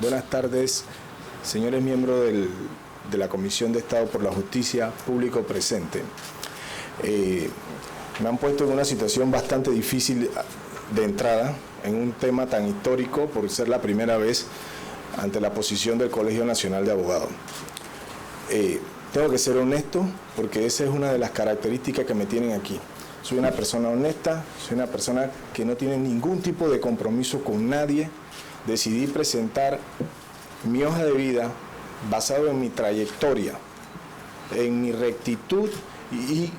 Buenas tardes, señores miembros de la Comisión de Estado por la Justicia, público presente. Me han puesto en una situación bastante difícil de entrada en un tema tan histórico por ser la primera vez ante la posición del Colegio Nacional de Abogados. Tengo que ser honesto porque esa es una de las características que me tienen aquí. Soy una persona honesta, soy una persona que no tiene ningún tipo de compromiso con nadie. Decidí presentar mi hoja de vida basado en mi trayectoria, en mi rectitud y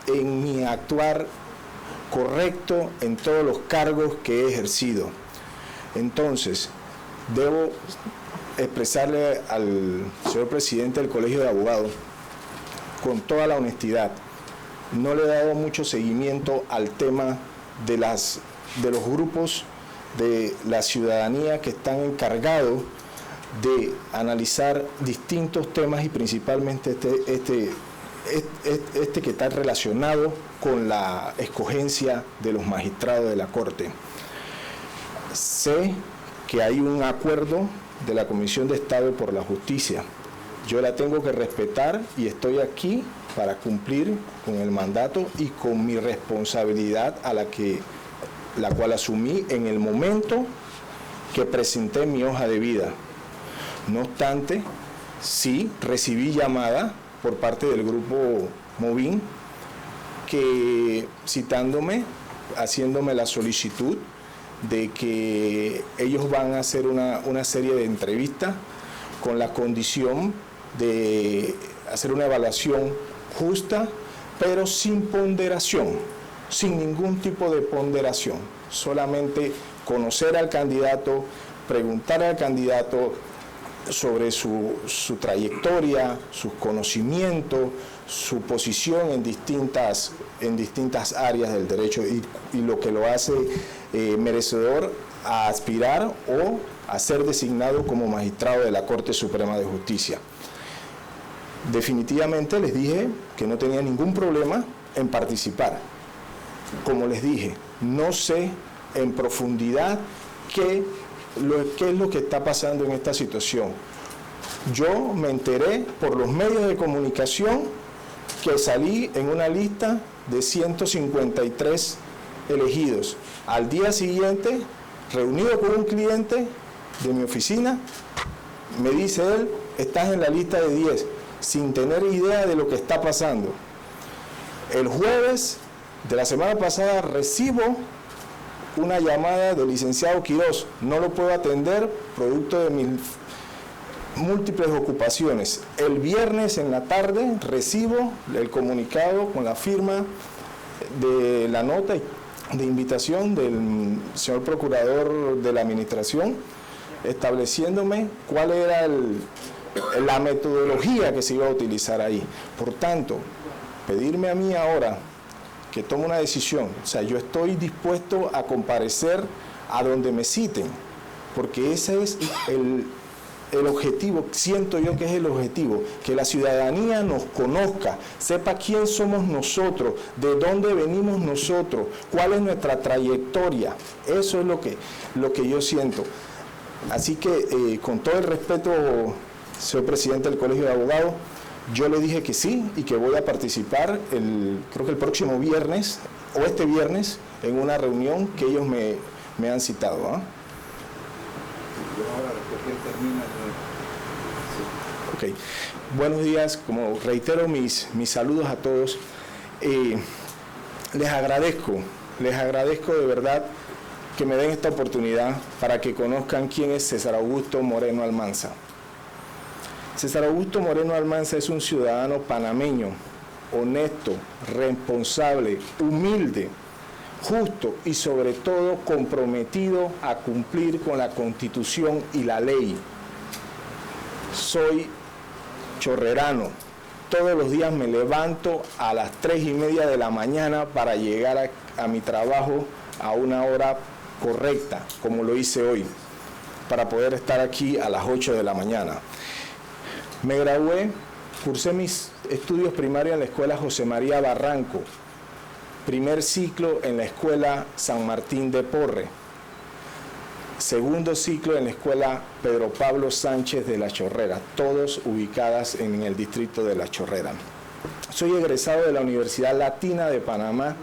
en mi actuar correcto en todos los cargos que he ejercido. Entonces, debo expresarle al señor presidente del Colegio de Abogados, con toda la honestidad, no le he dado mucho seguimiento al tema de los grupos de la ciudadanía que están encargados de analizar distintos temas y principalmente este que está relacionado con la escogencia de los magistrados de la Corte. Sé que hay un acuerdo de la Comisión de Estado por la Justicia. Yo la tengo que respetar y estoy aquí para cumplir con el mandato y con mi responsabilidad la cual asumí en el momento que presenté mi hoja de vida. No obstante, sí recibí llamada por parte del grupo Movín que citándome, haciéndome la solicitud de que ellos van a hacer una serie de entrevistas con la condición de hacer una evaluación justa, pero sin ponderación, sin ningún tipo de ponderación, solamente conocer al candidato, preguntar al candidato sobre su trayectoria, sus conocimientos, su posición en distintas áreas del derecho y lo que lo hace merecedor a aspirar o a ser designado como magistrado de la Corte Suprema de Justicia. Definitivamente les dije que no tenía ningún problema en participar. Como les dije, no sé en profundidad qué es lo que está pasando en esta situación. Yo me enteré por los medios de comunicación que salí en una lista de 153 elegidos. Al día siguiente, reunido con un cliente de mi oficina, me dice él, estás en la lista de 10, sin tener idea de lo que está pasando. El jueves de la semana pasada recibo una llamada del licenciado Quirós, no lo puedo atender producto de mis múltiples ocupaciones. El viernes en la tarde recibo el comunicado con la firma de la nota de invitación del señor procurador de la administración, estableciéndome cuál era la metodología que se iba a utilizar ahí. Por tanto, pedirme a mí ahora que tome una decisión, o sea, yo estoy dispuesto a comparecer a donde me citen, porque ese es el objetivo, siento yo que es el objetivo, que la ciudadanía nos conozca, sepa quién somos nosotros, de dónde venimos nosotros, cuál es nuestra trayectoria. Eso es lo que yo siento. Así que, con todo el respeto, señor presidente del Colegio de Abogados, yo le dije que sí y que voy a participar creo que el próximo viernes o este viernes en una reunión que ellos me han citado. Okay. Buenos días, como reitero mis saludos a todos. Les agradezco de verdad que me den esta oportunidad para que conozcan quién es César Augusto Moreno Almanza. César Augusto Moreno Almanza es un ciudadano panameño, honesto, responsable, humilde, justo y sobre todo comprometido a cumplir con la Constitución y la ley. Soy chorrerano. Todos los días me levanto a las 3:30 de la mañana para llegar a mi trabajo a una hora correcta, como lo hice hoy, para poder estar aquí a las 8 de la mañana. Me gradué, cursé mis estudios primarios en la Escuela José María Barranco, primer ciclo en la Escuela San Martín de Porres. segundo ciclo en la Escuela Pedro Pablo Sánchez de La Chorrera, todos ubicadas en el distrito de La Chorrera. Soy egresado de la Universidad Latina de Panamá,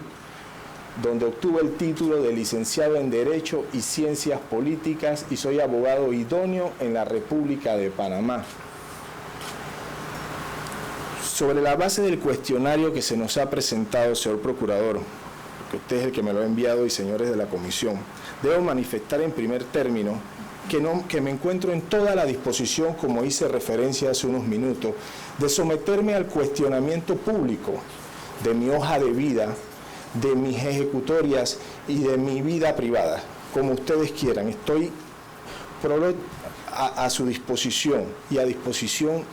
donde obtuve el título de licenciado en Derecho y Ciencias Políticas y soy abogado idóneo en la República de Panamá. Sobre la base del cuestionario que se nos ha presentado, señor Procurador, que usted es el que me lo ha enviado y señores de la Comisión, debo manifestar en primer término que me encuentro en toda la disposición, como hice referencia hace unos minutos, de someterme al cuestionamiento público de mi hoja de vida, de mis ejecutorias y de mi vida privada, como ustedes quieran. Estoy a su disposición y a disposición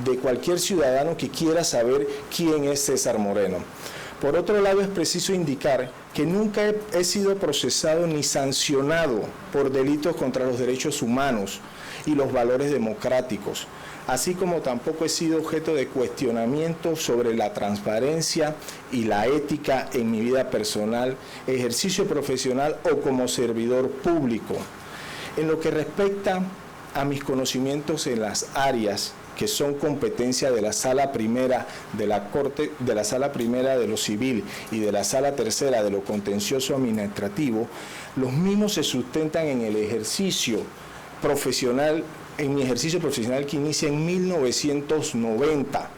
de cualquier ciudadano que quiera saber quién es César Moreno. Por otro lado, es preciso indicar que nunca he sido procesado ni sancionado por delitos contra los derechos humanos y los valores democráticos, así como tampoco he sido objeto de cuestionamiento sobre la transparencia y la ética en mi vida personal, ejercicio profesional o como servidor público. En lo que respecta a mis conocimientos en las áreas que son competencia de la Sala Primera de la Corte, de la Sala Primera de lo Civil y de la Sala Tercera de lo Contencioso Administrativo, los mismos se sustentan en el ejercicio profesional, en mi ejercicio profesional que inicia en 1990,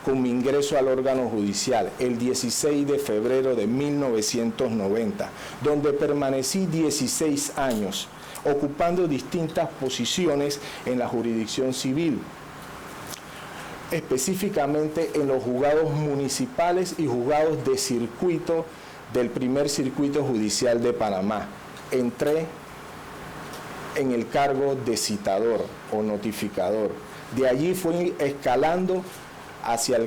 con mi ingreso al órgano judicial, el 16 de febrero de 1990, donde permanecí 16 años, ocupando distintas posiciones en la jurisdicción civil, específicamente en los juzgados municipales y juzgados de circuito del primer circuito judicial de Panamá. Entré en el cargo de citador o notificador. De allí fui escalando hacia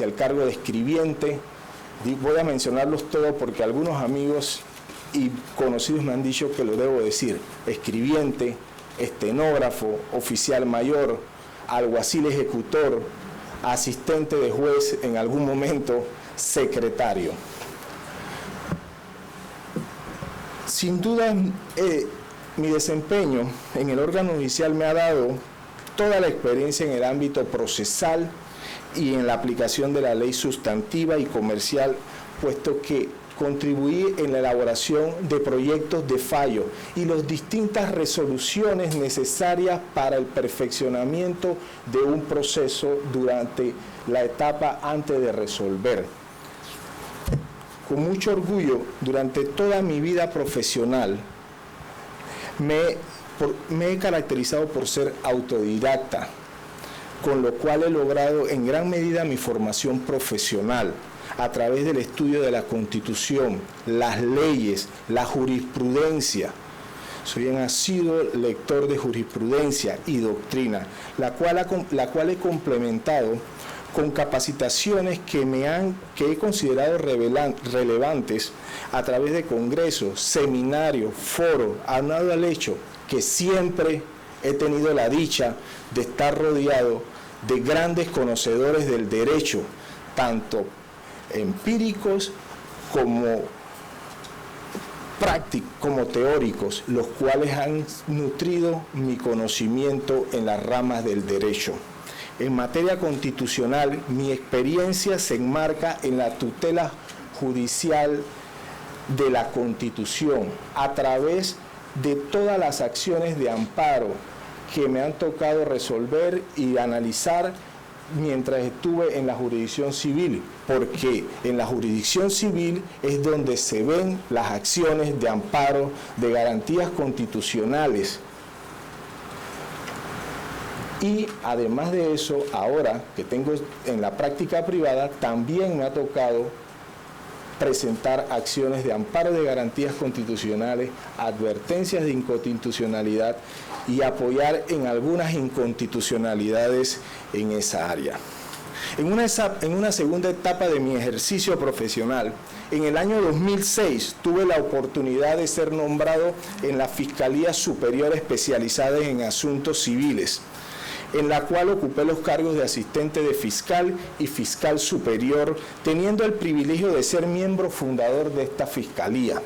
el cargo de escribiente. Voy a mencionarlos todos porque algunos amigos y conocidos me han dicho que lo debo decir: escribiente, estenógrafo, oficial mayor, alguacil ejecutor, asistente de juez, en algún momento secretario. Sin duda, mi desempeño en el órgano judicial me ha dado toda la experiencia en el ámbito procesal y en la aplicación de la ley sustantiva y comercial, puesto que contribuí en la elaboración de proyectos de fallo y las distintas resoluciones necesarias para el perfeccionamiento de un proceso durante la etapa antes de resolver. Con mucho orgullo, durante toda mi vida profesional, me he caracterizado por ser autodidacta, con lo cual he logrado en gran medida mi formación profesional a través del estudio de la Constitución, las leyes, la jurisprudencia. Soy un asiduo lector de jurisprudencia y doctrina, la cual he complementado con capacitaciones que he considerado relevantes a través de congresos, seminarios, foros, aunado al hecho que siempre he tenido la dicha de estar rodeado de grandes conocedores del derecho, tanto empíricos como prácticos, como teóricos, los cuales han nutrido mi conocimiento en las ramas del derecho. En materia constitucional, mi experiencia se enmarca en la tutela judicial de la Constitución a través de todas las acciones de amparo que me han tocado resolver y analizar mientras estuve en la jurisdicción civil, porque en la jurisdicción civil es donde se ven las acciones de amparo de garantías constitucionales. Y además de eso, ahora que tengo en la práctica privada, también me ha tocado presentar acciones de amparo de garantías constitucionales, advertencias de inconstitucionalidad y apoyar en algunas inconstitucionalidades en esa área. En una segunda etapa de mi ejercicio profesional, en el año 2006 tuve la oportunidad de ser nombrado en la Fiscalía Superior Especializada en Asuntos Civiles, en la cual ocupé los cargos de asistente de fiscal y fiscal superior, teniendo el privilegio de ser miembro fundador de esta fiscalía.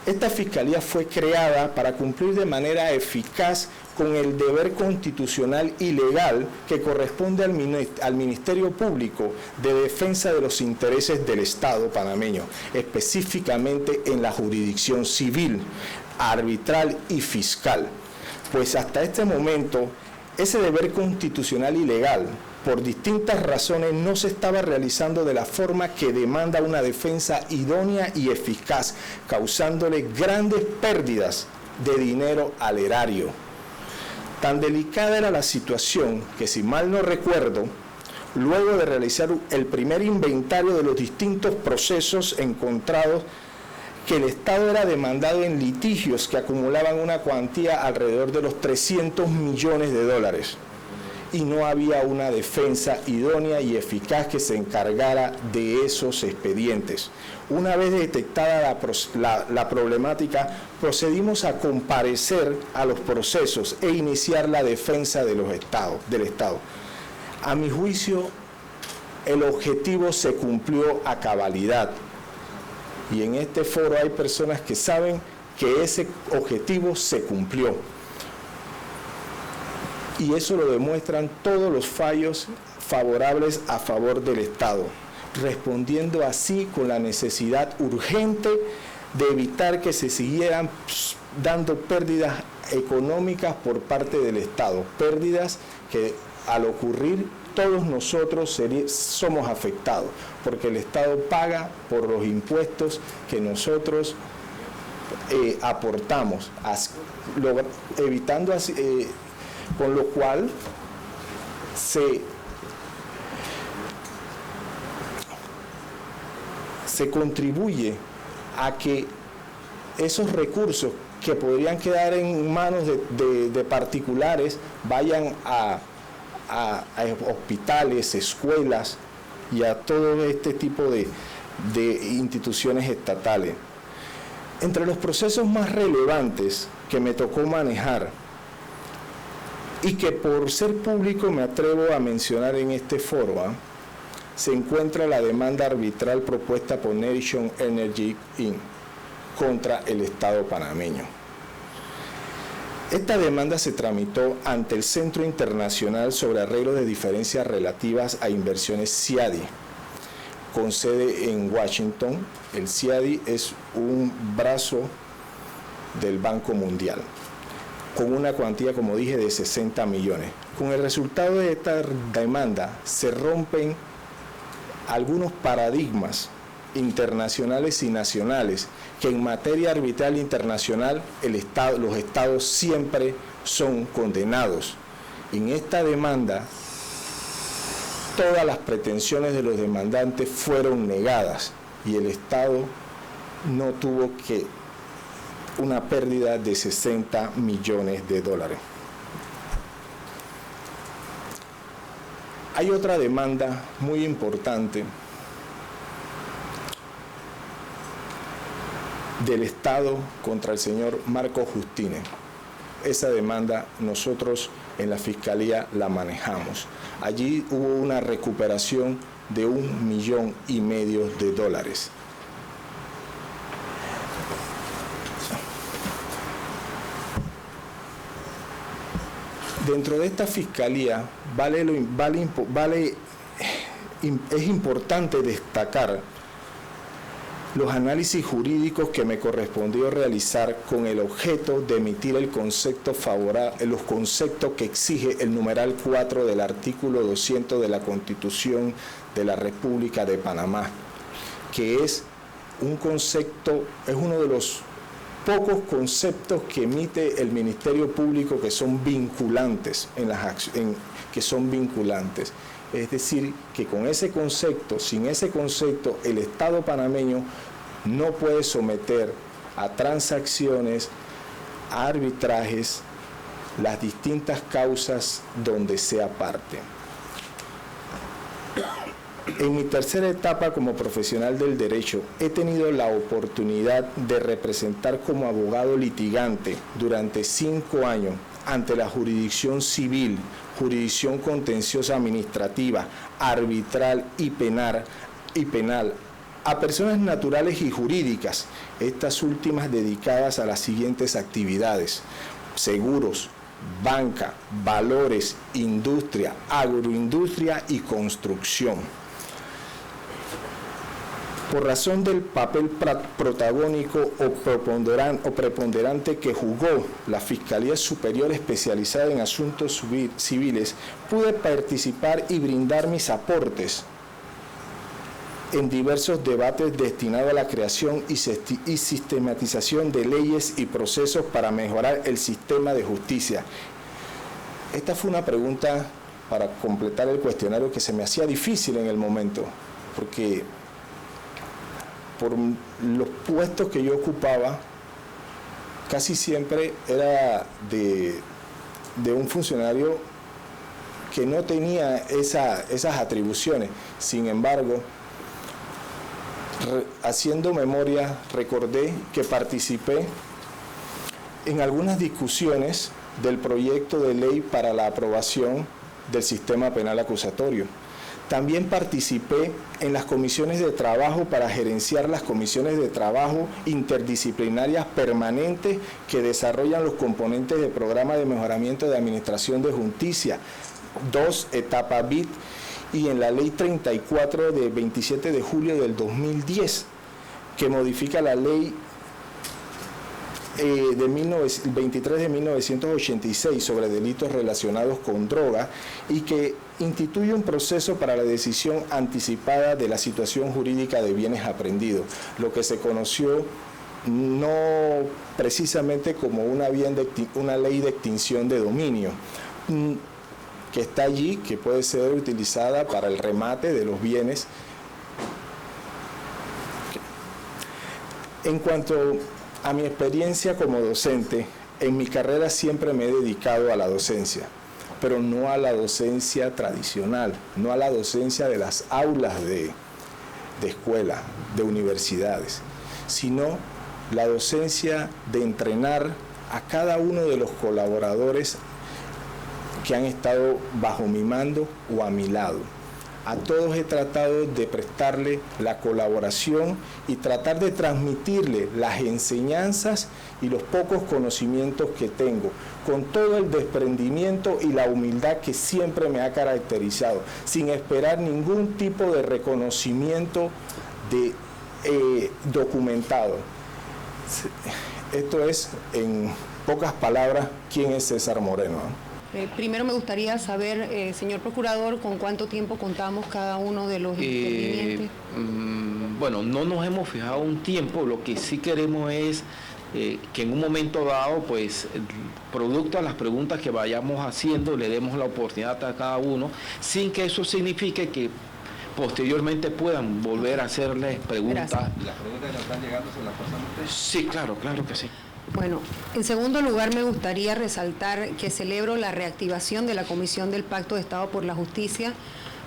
Esta fiscalía fue creada para cumplir de manera eficaz con el deber constitucional y legal que corresponde al Ministerio Público de defensa de los intereses del Estado panameño, específicamente en la jurisdicción civil, arbitral y fiscal. Pues hasta este momento, ese deber constitucional y legal, por distintas razones, no se estaba realizando de la forma que demanda una defensa idónea y eficaz, causándole grandes pérdidas de dinero al erario. Tan delicada era la situación que, si mal no recuerdo, luego de realizar el primer inventario de los distintos procesos encontrados, que el Estado era demandado en litigios que acumulaban una cuantía alrededor de los 300 millones de dólares. Y no había una defensa idónea y eficaz que se encargara de esos expedientes. Una vez detectada la problemática, procedimos a comparecer a los procesos e iniciar la defensa de del Estado. A mi juicio, el objetivo se cumplió a cabalidad. Y en este foro hay personas que saben que ese objetivo se cumplió. Y eso lo demuestran todos los fallos favorables a favor del Estado, respondiendo así con la necesidad urgente de evitar que se siguieran dando pérdidas económicas por parte del Estado, pérdidas que al ocurrir todos nosotros somos afectados, porque el Estado paga por los impuestos que nosotros aportamos, evitando así, con lo cual se contribuye a que esos recursos que podrían quedar en manos de particulares vayan a hospitales, escuelas y a todo este tipo de instituciones estatales. Entre los procesos más relevantes que me tocó manejar y que por ser público me atrevo a mencionar en este foro, se encuentra la demanda arbitral propuesta por Nation Energy Inc. contra el Estado panameño. Esta demanda se tramitó ante el Centro Internacional sobre Arreglo de Diferencias Relativas a Inversiones CIADI, con sede en Washington. El CIADI es un brazo del Banco Mundial, con una cuantía, como dije, de 60 millones. Con el resultado de esta demanda se rompen algunos paradigmas internacionales y nacionales que en materia arbitral internacional los estados siempre son condenados. En esta demanda, todas las pretensiones de los demandantes fueron negadas y el Estado no tuvo que una pérdida de 60 millones de dólares. Hay otra demanda muy importante del Estado contra el señor Marco Justine. Esa demanda nosotros en la Fiscalía la manejamos. Allí hubo una recuperación de $1,5 millones de dólares. Dentro de esta Fiscalía es importante destacar los análisis jurídicos que me correspondió realizar con el objeto de emitir el concepto favorable, los conceptos que exige el numeral 4 del artículo 200 de la Constitución de la República de Panamá, que es un concepto, es uno de los pocos conceptos que emite el Ministerio Público que son vinculantes que son vinculantes. Es decir, que con ese concepto, sin ese concepto, el Estado panameño no puede someter a transacciones, a arbitrajes, las distintas causas donde sea parte. En mi tercera etapa como profesional del derecho, he tenido la oportunidad de representar como abogado litigante durante 5 años ante la jurisdicción civil, jurisdicción contenciosa administrativa, arbitral y penal a personas naturales y jurídicas, estas últimas dedicadas a las siguientes actividades: seguros, banca, valores, industria, agroindustria y construcción. Por razón del papel protagónico o preponderante que jugó la Fiscalía Superior Especializada en Asuntos Civiles, pude participar y brindar mis aportes en diversos debates destinados a la creación y sistematización de leyes y procesos para mejorar el sistema de justicia. Esta fue una pregunta para completar el cuestionario que se me hacía difícil en el momento, porque por los puestos que yo ocupaba, casi siempre era de un funcionario que no tenía esas atribuciones. Sin embargo, haciendo memoria, recordé que participé en algunas discusiones del proyecto de ley para la aprobación del sistema penal acusatorio. También participé en las comisiones de trabajo para gerenciar las comisiones de trabajo interdisciplinarias permanentes que desarrollan los componentes del Programa de Mejoramiento de Administración de Justicia, 2, etapa BIT, y en la Ley 34 de 27 de julio del 2010, que modifica la Ley 23 de 1986 sobre delitos relacionados con droga y que instituye un proceso para la decisión anticipada de la situación jurídica de bienes aprendidos, lo que se conoció no precisamente como una ley de extinción de dominio, que está allí, que puede ser utilizada para el remate de los bienes. En cuanto a mi experiencia como docente, en mi carrera siempre me he dedicado a la docencia, pero no a la docencia tradicional, no a la docencia de las aulas de escuela, de universidades, sino la docencia de entrenar a cada uno de los colaboradores que han estado bajo mi mando o a mi lado. A todos he tratado de prestarle la colaboración y tratar de transmitirle las enseñanzas y los pocos conocimientos que tengo, con todo el desprendimiento y la humildad que siempre me ha caracterizado, sin esperar ningún tipo de reconocimiento documentado. Esto es, en pocas palabras, quién es César Moreno. Primero me gustaría saber, señor procurador, con cuánto tiempo contamos cada uno de los intervinientes. Bueno, no nos hemos fijado un tiempo, lo que sí queremos es que en un momento dado, pues, producto a las preguntas que vayamos haciendo, le demos la oportunidad a cada uno, sin que eso signifique que posteriormente puedan volver a hacerles preguntas. Gracias. ¿Y las preguntas que nos están llegando se las pasan ustedes? Sí, claro que sí. Bueno, en segundo lugar me gustaría resaltar que celebro la reactivación de la Comisión del Pacto de Estado por la Justicia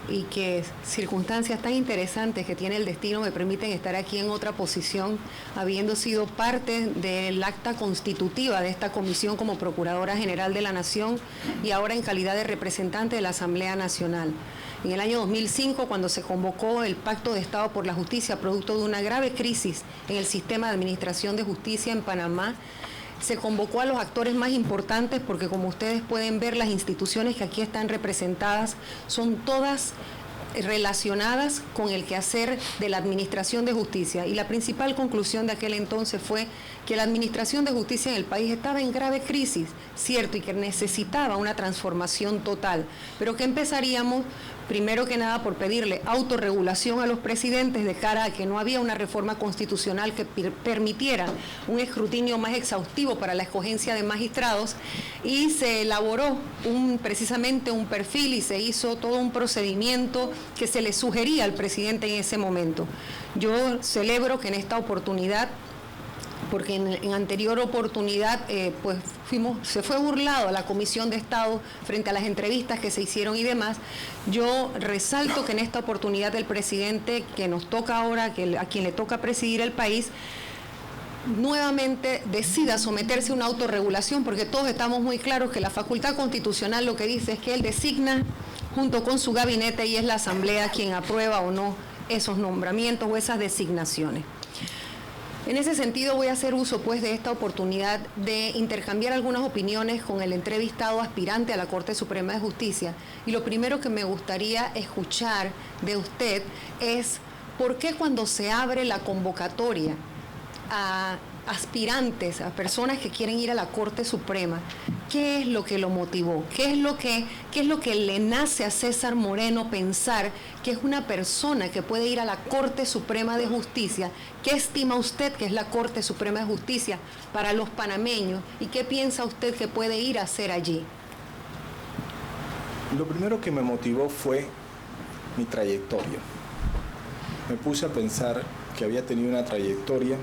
y que circunstancias tan interesantes que tiene el destino me permiten estar aquí en otra posición, habiendo sido parte del acta constitutiva de esta comisión como Procuradora General de la Nación y ahora en calidad de representante de la Asamblea Nacional. En el año 2005, cuando se convocó el Pacto de Estado por la Justicia, producto de una grave crisis en el sistema de administración de justicia en Panamá, se convocó a los actores más importantes porque, como ustedes pueden ver, las instituciones que aquí están representadas son todas relacionadas con el quehacer de la administración de justicia, y la principal conclusión de aquel entonces fue que la administración de justicia en el país estaba en grave crisis, cierto, y que necesitaba una transformación total, pero que empezaríamos primero que nada por pedirle autorregulación a los presidentes de cara a que no había una reforma constitucional que permitiera un escrutinio más exhaustivo para la escogencia de magistrados, y se elaboró precisamente un perfil y se hizo todo un procedimiento que se le sugería al presidente en ese momento. Yo celebro que en esta oportunidad, porque en anterior oportunidad pues se fue burlado a la Comisión de Estado frente a las entrevistas que se hicieron y demás. Yo resalto que en esta oportunidad el presidente que nos toca ahora, a quien le toca presidir el país, nuevamente decida someterse a una autorregulación, porque todos estamos muy claros que la facultad constitucional lo que dice es que él designa junto con su gabinete y es la Asamblea quien aprueba o no esos nombramientos o esas designaciones. En ese sentido voy a hacer uso pues de esta oportunidad de intercambiar algunas opiniones con el entrevistado aspirante a la Corte Suprema de Justicia, y lo primero que me gustaría escuchar de usted es por qué cuando se abre la convocatoria a aspirantes, a personas que quieren ir a la Corte Suprema, ¿qué es lo que lo motivó? ¿Qué es lo que le nace a César Moreno pensar que es una persona que puede ir a la Corte Suprema de Justicia? ¿Qué estima usted que es la Corte Suprema de Justicia para los panameños? ¿Y qué piensa usted que puede ir a hacer allí? Lo primero que me motivó fue mi trayectoria. Me puse a pensar que había tenido una trayectoria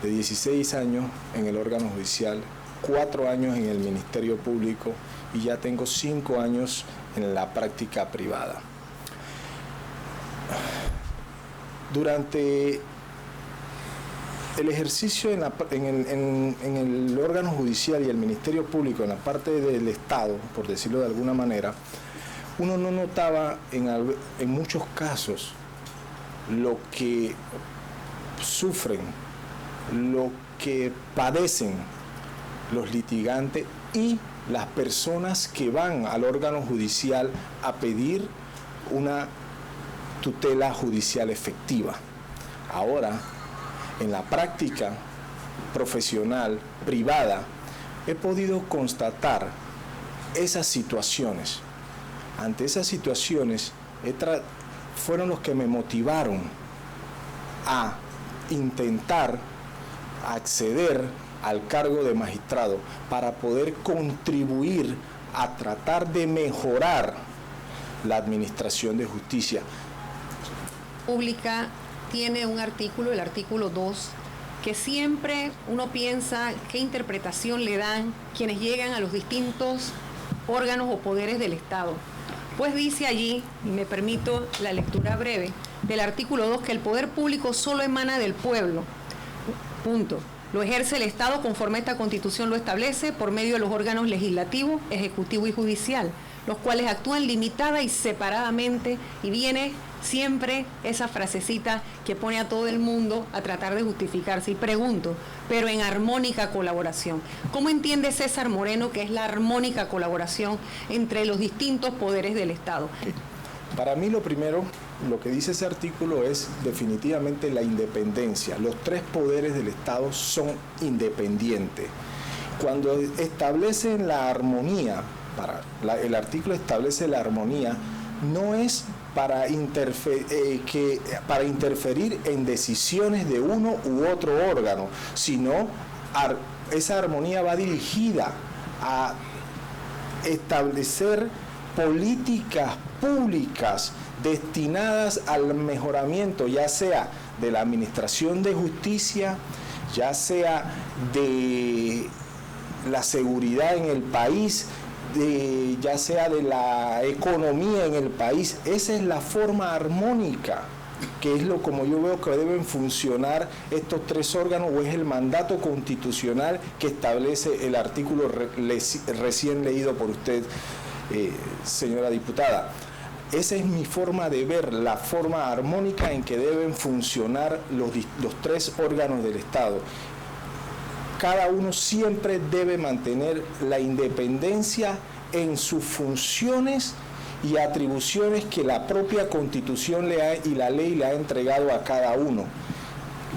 de 16 años en el órgano judicial, 4 años en el Ministerio Público y ya tengo 5 años en la práctica privada. Durante el ejercicio en el órgano judicial y el Ministerio Público, en la parte del Estado, por decirlo de alguna manera, uno no notaba en muchos casos lo que sufren, lo que padecen los litigantes y las personas que van al órgano judicial a pedir una tutela judicial efectiva. Ahora, en la práctica profesional, privada, he podido constatar esas situaciones. Ante esas situaciones, fueron los que me motivaron a intentar acceder al cargo de magistrado para poder contribuir a tratar de mejorar la administración de justicia. Pública tiene un artículo, el artículo 2, que siempre uno piensa qué interpretación le dan quienes llegan a los distintos órganos o poderes del Estado. Pues dice allí, y me permito la lectura breve, del artículo 2, que el poder público solo emana del pueblo. Punto. Lo ejerce el Estado conforme esta Constitución lo establece por medio de los órganos legislativo, ejecutivo y judicial, los cuales actúan limitada y separadamente, y viene siempre esa frasecita que pone a todo el mundo a tratar de justificarse. Y pregunto, pero en armónica colaboración. ¿Cómo entiende César Moreno que es la armónica colaboración entre los distintos poderes del Estado? Para mí lo primero, lo que dice ese artículo es definitivamente la independencia. Los 3 poderes del Estado son independientes. Cuando establecen la armonía, el artículo establece la armonía, no es para interferir en decisiones de uno u otro órgano, sino esa armonía va dirigida a establecer políticas públicas destinadas al mejoramiento, ya sea de la administración de justicia, ya sea de la seguridad en el país, ya sea de la economía en el país. Esa es la forma armónica, que es como yo veo que deben funcionar estos 3 órganos, o es el mandato constitucional que establece el artículo recién leído por usted, señora diputada. Esa es mi forma de ver la forma armónica en que deben funcionar los 3 órganos del Estado. Cada uno siempre debe mantener la independencia en sus funciones y atribuciones que la propia Constitución y la ley le ha entregado a cada uno.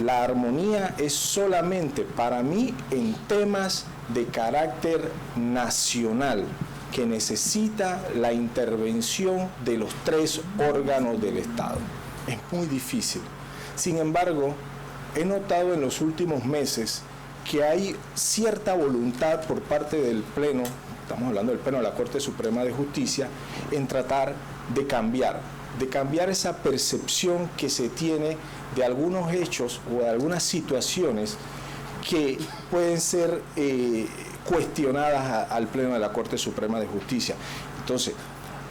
La armonía es solamente para mí en temas de carácter nacional, que necesita la intervención de los 3 órganos del Estado. Es muy difícil. Sin embargo, he notado en los últimos meses que hay cierta voluntad por parte del Pleno, estamos hablando del Pleno de la Corte Suprema de Justicia, en tratar de cambiar esa percepción que se tiene de algunos hechos o de algunas situaciones que pueden ser cuestionadas al Pleno de la Corte Suprema de Justicia. Entonces,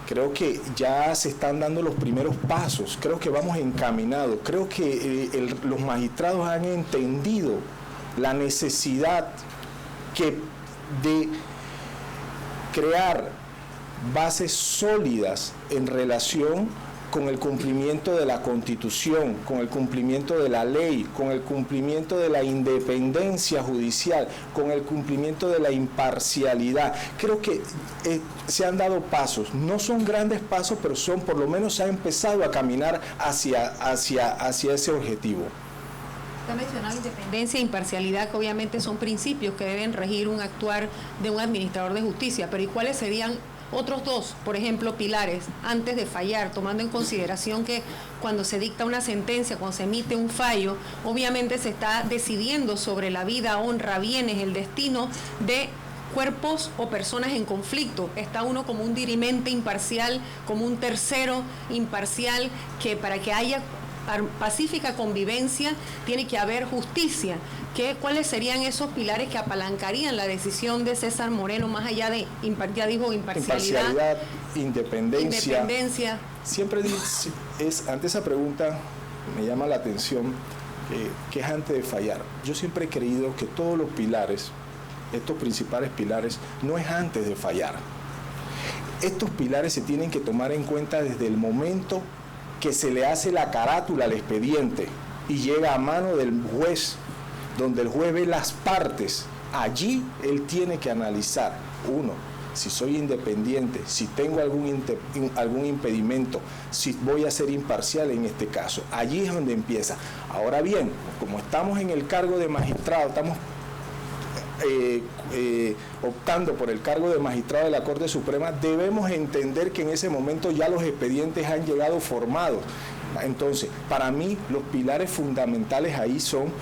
creo que ya se están dando los primeros pasos, creo que vamos encaminados, creo que los magistrados han entendido la necesidad de crear bases sólidas en relación con el cumplimiento de la Constitución, con el cumplimiento de la ley, con el cumplimiento de la independencia judicial, con el cumplimiento de la imparcialidad. Creo que se han dado pasos, no son grandes pasos, pero por lo menos se ha empezado a caminar hacia ese objetivo. Usted ha mencionado independencia e imparcialidad, que obviamente son principios que deben regir un actuar de un administrador de justicia, pero ¿y cuáles serían otros dos, por ejemplo, pilares antes de fallar, tomando en consideración que cuando se dicta una sentencia, cuando se emite un fallo, obviamente se está decidiendo sobre la vida, honra, bienes, el destino de cuerpos o personas en conflicto? Está uno como un dirimente imparcial, como un tercero imparcial, que para que haya pacífica convivencia tiene que haber justicia. ¿Cuáles serían esos pilares que apalancarían la decisión de César Moreno, más allá de, ya dijo, imparcialidad, independencia? Siempre ante esa pregunta me llama la atención que es antes de fallar. Yo siempre he creído que todos los pilares, estos principales pilares, no es antes de fallar. Estos pilares se tienen que tomar en cuenta desde el momento que se le hace la carátula al expediente y llega a mano del juez, donde el juez ve las partes. Allí él tiene que analizar, uno, si soy independiente, si tengo algún impedimento, si voy a ser imparcial en este caso. Allí es donde empieza. Ahora bien, como estamos en el cargo de magistrado, estamos optando por el cargo de magistrado de la Corte Suprema, debemos entender que en ese momento ya los expedientes han llegado formados. Entonces, para mí, los pilares fundamentales ahí son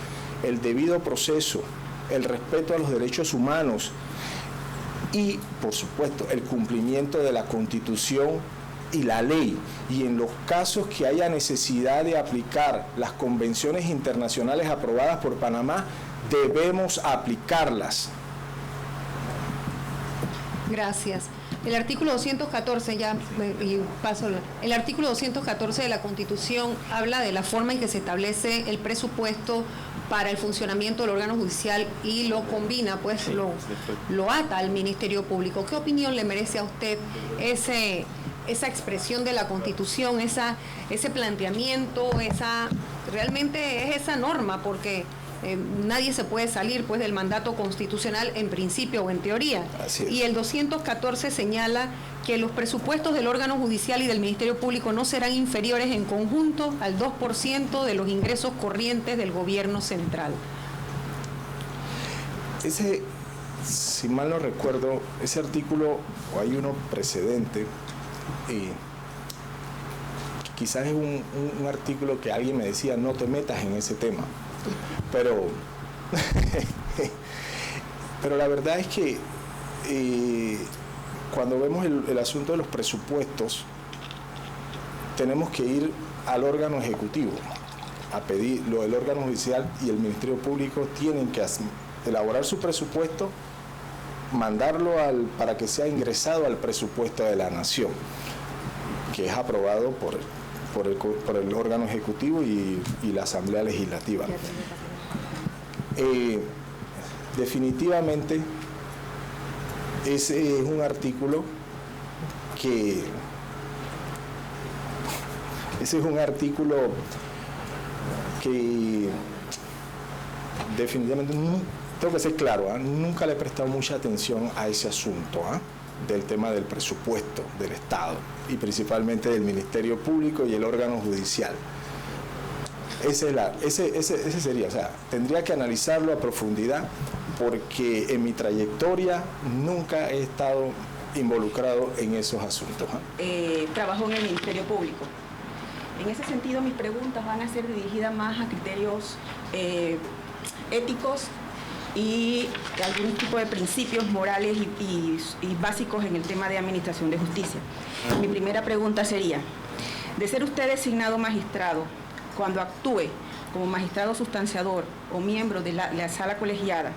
el debido proceso, el respeto a los derechos humanos y, por supuesto, el cumplimiento de la Constitución y la ley. Y en los casos que haya necesidad de aplicar las convenciones internacionales aprobadas por Panamá, debemos aplicarlas. Gracias. El artículo 214, el artículo 214 de la Constitución habla de la forma en que se establece el presupuesto para el funcionamiento del órgano judicial y lo combina, pues lo ata al Ministerio Público. ¿Qué opinión le merece a usted esa expresión de la Constitución, ese planteamiento, realmente es esa norma? Porque nadie se puede salir pues del mandato constitucional en principio o en teoría. Y el 214 señala que los presupuestos del órgano judicial y del Ministerio Público no serán inferiores en conjunto al 2% de los ingresos corrientes del gobierno central. Si mal no recuerdo, ese artículo, o hay uno precedente, quizás es un artículo que alguien me decía, no te metas en ese tema. Pero la verdad es que cuando vemos el asunto de los presupuestos, tenemos que ir al órgano ejecutivo a pedir. El órgano judicial y el Ministerio Público tienen que elaborar su presupuesto, mandarlo para que sea ingresado al presupuesto de la Nación, que es aprobado por el órgano ejecutivo y la Asamblea Legislativa. Definitivamente ese es un artículo que definitivamente, tengo que ser claro, nunca le he prestado mucha atención a ese asunto, del tema del presupuesto del Estado y principalmente del Ministerio Público y el órgano judicial. Ese sería, o sea, tendría que analizarlo a profundidad porque en mi trayectoria nunca he estado involucrado en esos asuntos. Trabajo en el Ministerio Público. En ese sentido, mis preguntas van a ser dirigidas más a criterios éticos y algún tipo de principios morales y básicos en el tema de administración de justicia. Mi primera pregunta sería, de ser usted designado magistrado, cuando actúe como magistrado sustanciador o miembro de la sala colegiada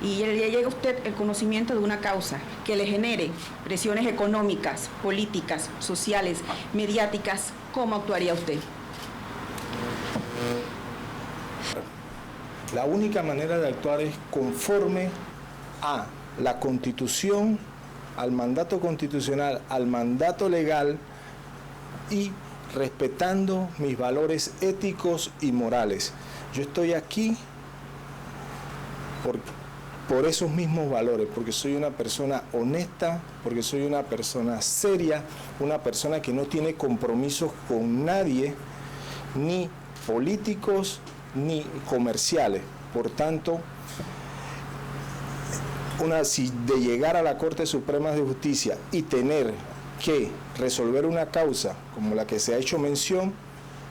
y le llegue a usted el conocimiento de una causa que le genere presiones económicas, políticas, sociales, mediáticas, ¿cómo actuaría usted? La única manera de actuar es conforme a la Constitución, al mandato constitucional, al mandato legal y respetando mis valores éticos y morales. Yo estoy aquí por esos mismos valores, porque soy una persona honesta, porque soy una persona seria, una persona que no tiene compromisos con nadie, ni políticos ni comerciales. Por tanto, si de llegar a la Corte Suprema de Justicia y tener que resolver una causa como la que se ha hecho mención,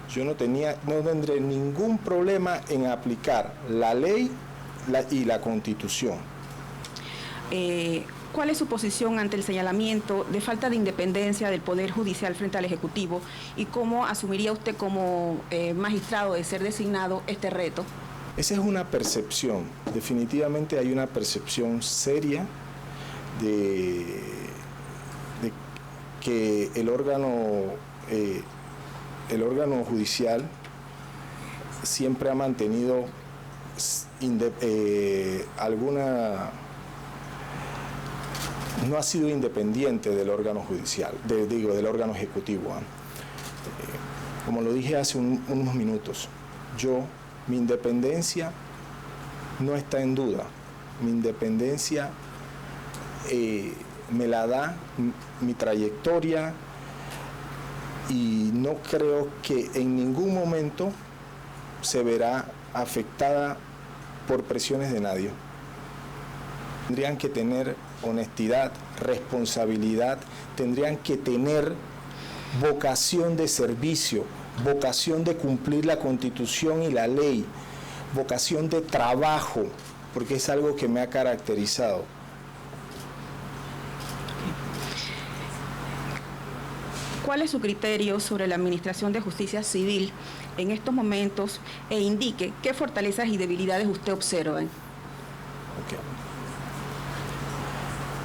yo no tendré ningún problema en aplicar la ley y la Constitución. ¿Cuál es su posición ante el señalamiento de falta de independencia del Poder Judicial frente al Ejecutivo y cómo asumiría usted como magistrado de ser designado este reto? Esa es una percepción, definitivamente hay una percepción seria de que el órgano judicial siempre ha mantenido no ha sido independiente del órgano judicial, del órgano ejecutivo. Como lo dije hace unos minutos, mi independencia no está en duda. Mi independencia me la da mi trayectoria y no creo que en ningún momento se verá afectada por presiones de nadie. Tendrían que tener honestidad, responsabilidad, tendrían que tener vocación de servicio, vocación de cumplir la Constitución y la ley, vocación de trabajo, porque es algo que me ha caracterizado. ¿Cuál es su criterio sobre la administración de justicia civil en estos momentos e indique qué fortalezas y debilidades usted observa? Okay.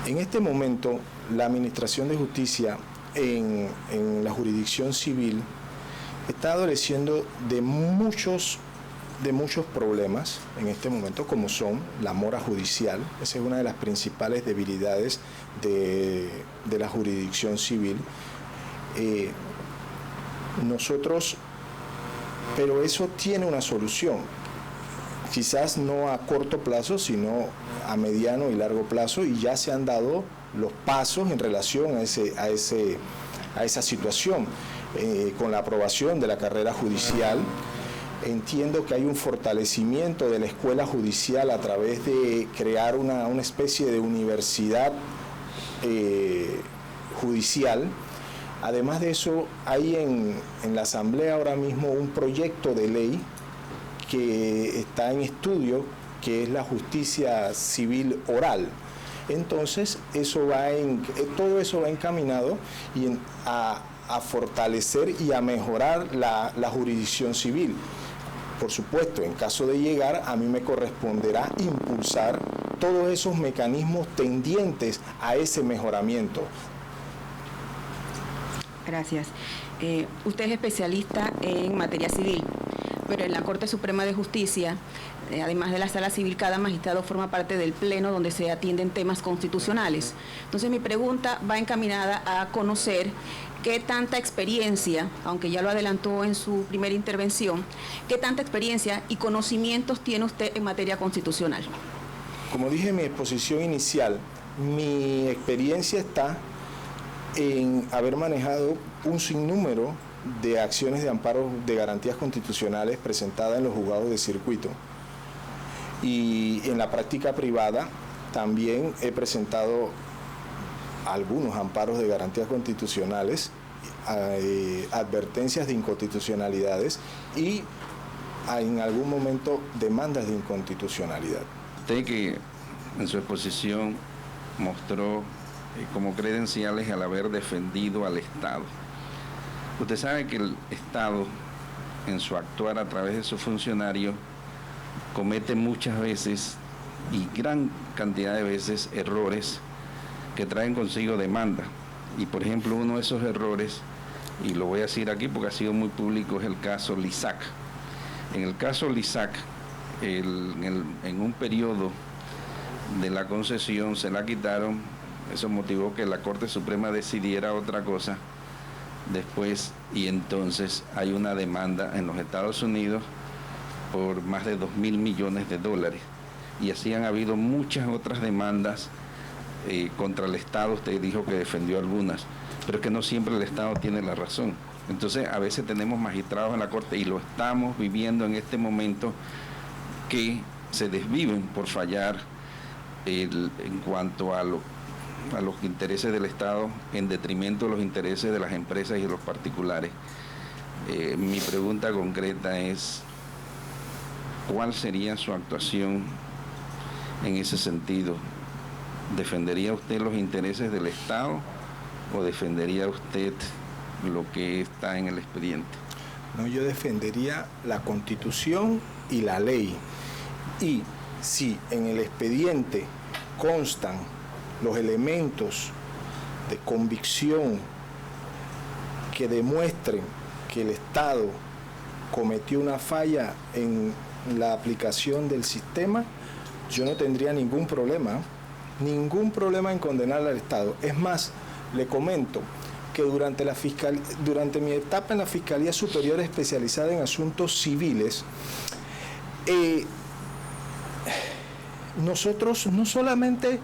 En este momento, la administración de justicia en la jurisdicción civil está adoleciendo de muchos problemas en este momento, como son la mora judicial. Esa es una de las principales debilidades de la jurisdicción civil. Pero eso tiene una solución, quizás no a corto plazo, sino a mediano y largo plazo, y ya se han dado los pasos en relación a esa situación. Con la aprobación de la carrera judicial, entiendo que hay un fortalecimiento de la escuela judicial a través de crear una especie de universidad judicial. Además de eso, hay en la Asamblea ahora mismo un proyecto de ley que está en estudio, que es la justicia civil oral. Entonces, todo eso va encaminado a fortalecer y a mejorar la jurisdicción civil. Por supuesto, en caso de llegar, a mí me corresponderá impulsar todos esos mecanismos tendientes a ese mejoramiento. Gracias. Usted es especialista en materia civil, pero en la Corte Suprema de Justicia, además de la Sala Civil, cada magistrado forma parte del pleno donde se atienden temas constitucionales. Entonces, mi pregunta va encaminada a conocer qué tanta experiencia, aunque ya lo adelantó en su primera intervención, qué tanta experiencia y conocimientos tiene usted en materia constitucional. Como dije en mi exposición inicial, mi experiencia está en haber manejado un sinnúmero de acciones de amparo de garantías constitucionales presentadas en los juzgados de circuito. Y en la práctica privada también he presentado algunos amparos de garantías constitucionales, advertencias de inconstitucionalidades y en algún momento demandas de inconstitucionalidad. Usted que en su exposición mostró como credenciales al haber defendido al Estado. Usted sabe que el Estado, en su actuar a través de sus funcionarios, comete muchas veces y gran cantidad de veces errores que traen consigo demanda. Y por ejemplo, uno de esos errores, y lo voy a decir aquí porque ha sido muy público, es el caso Lizac. En el caso Lizac, en un periodo de la concesión se la quitaron. Eso motivó que la Corte Suprema decidiera otra cosa después, y entonces hay una demanda en los Estados Unidos por más de 2.000 millones de dólares. Y así han habido muchas otras demandas contra el Estado. Usted dijo que defendió algunas, pero es que no siempre el Estado tiene la razón. Entonces, a veces tenemos magistrados en la Corte, y lo estamos viviendo en este momento, que se desviven por fallar en cuanto a los intereses del Estado en detrimento de los intereses de las empresas y de los particulares. Mi pregunta concreta es, ¿cuál sería su actuación en ese sentido? ¿Defendería usted los intereses del Estado o defendería usted lo que está en el expediente? No, yo defendería la Constitución y la ley. Y si en el expediente constan los elementos de convicción que demuestren que el Estado cometió una falla en la aplicación del sistema, yo no tendría ningún problema en condenar al Estado. Es más, le comento que durante mi etapa en la Fiscalía Superior Especializada en Asuntos Civiles, nosotros no solamente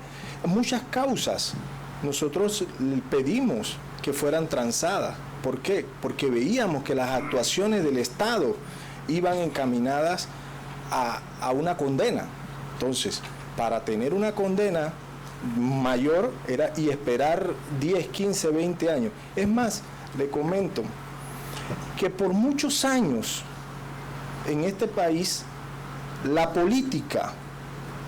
muchas causas, nosotros pedimos que fueran transadas. ¿Por qué? Porque veíamos que las actuaciones del Estado iban encaminadas a una condena. Entonces, para tener una condena mayor y esperar 10, 15, 20 años. Es más, le comento que por muchos años en este país la política